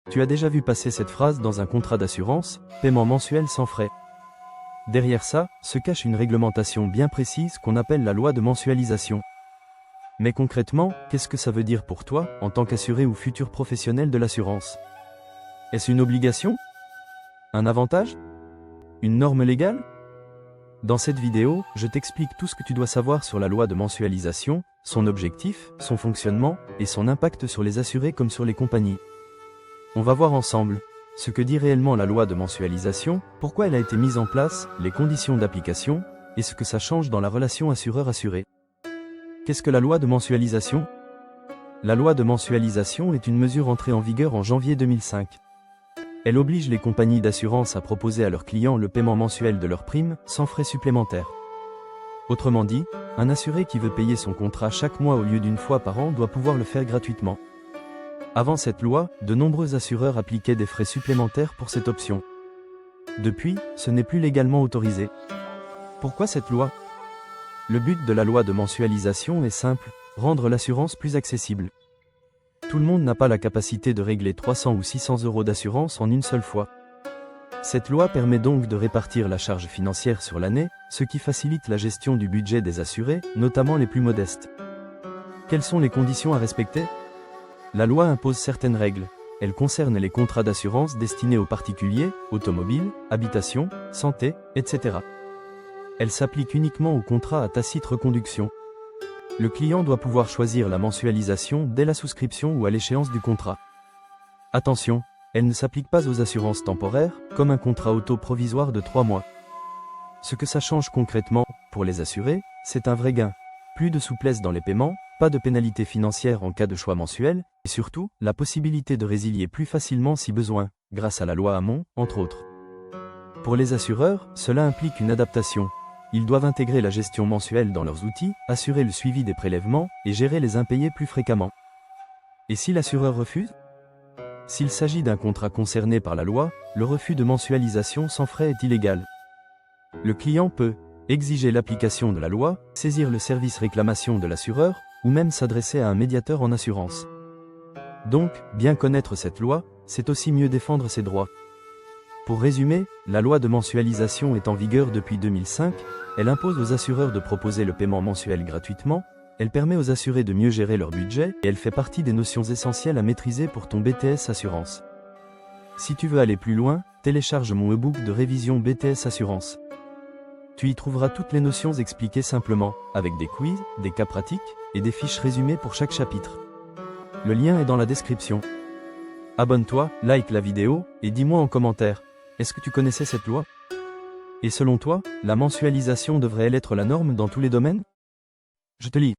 Tu as déjà vu passer cette phrase dans un contrat d'assurance, paiement mensuel sans frais. Derrière ça, se cache une réglementation bien précise qu'on appelle la loi de mensualisation. Mais concrètement, qu'est-ce que ça veut dire pour toi, en tant qu'assuré ou futur professionnel de l'assurance? Est-ce une obligation? Un avantage? Une norme légale? Dans cette vidéo, je t'explique tout ce que tu dois savoir sur la loi de mensualisation, son objectif, son fonctionnement, et son impact sur les assurés comme sur les compagnies. On va voir ensemble ce que dit réellement la loi de mensualisation, pourquoi elle a été mise en place, les conditions d'application, et ce que ça change dans la relation assureur-assuré. Qu'est-ce que la loi de mensualisation? La loi de mensualisation est une mesure entrée en vigueur en janvier 2005. Elle oblige les compagnies d'assurance à proposer à leurs clients le paiement mensuel de leurs primes, sans frais supplémentaires. Autrement dit, un assuré qui veut payer son contrat chaque mois au lieu d'une fois par an doit pouvoir le faire gratuitement. Avant cette loi, de nombreux assureurs appliquaient des frais supplémentaires pour cette option. Depuis, ce n'est plus légalement autorisé. Pourquoi cette loi? Le but de la loi de mensualisation est simple, rendre l'assurance plus accessible. Tout le monde n'a pas la capacité de régler 300 ou 600 euros d'assurance en une seule fois. Cette loi permet donc de répartir la charge financière sur l'année, ce qui facilite la gestion du budget des assurés, notamment les plus modestes. Quelles sont les conditions à respecter? La loi impose certaines règles. Elles concernent les contrats d'assurance destinés aux particuliers, automobiles, habitations, santé, etc. Elle s'applique uniquement aux contrats à tacite reconduction. Le client doit pouvoir choisir la mensualisation dès la souscription ou à l'échéance du contrat. Attention, elle ne s'applique pas aux assurances temporaires, comme un contrat auto provisoire de 3 mois. Ce que ça change concrètement, pour les assurés, c'est un vrai gain. Plus de souplesse dans les paiements, pas de pénalité financière en cas de choix mensuel, et surtout, la possibilité de résilier plus facilement si besoin, grâce à la loi Hamon, entre autres. Pour les assureurs, cela implique une adaptation. Ils doivent intégrer la gestion mensuelle dans leurs outils, assurer le suivi des prélèvements, et gérer les impayés plus fréquemment. Et si l'assureur refuse? S'il s'agit d'un contrat concerné par la loi, le refus de mensualisation sans frais est illégal. Le client peut exiger l'application de la loi, saisir le service réclamation de l'assureur, ou même s'adresser à un médiateur en assurance. Donc, bien connaître cette loi, c'est aussi mieux défendre ses droits. Pour résumer, la loi de mensualisation est en vigueur depuis 2005, elle impose aux assureurs de proposer le paiement mensuel gratuitement, elle permet aux assurés de mieux gérer leur budget, et elle fait partie des notions essentielles à maîtriser pour ton BTS Assurance. Si tu veux aller plus loin, télécharge mon e-book de révision BTS Assurance. Tu y trouveras toutes les notions expliquées simplement, avec des quiz, des cas pratiques, et des fiches résumées pour chaque chapitre. Le lien est dans la description. Abonne-toi, like la vidéo, et dis-moi en commentaire, est-ce que tu connaissais cette loi? Et selon toi, la mensualisation devrait-elle être la norme dans tous les domaines? Je te lis.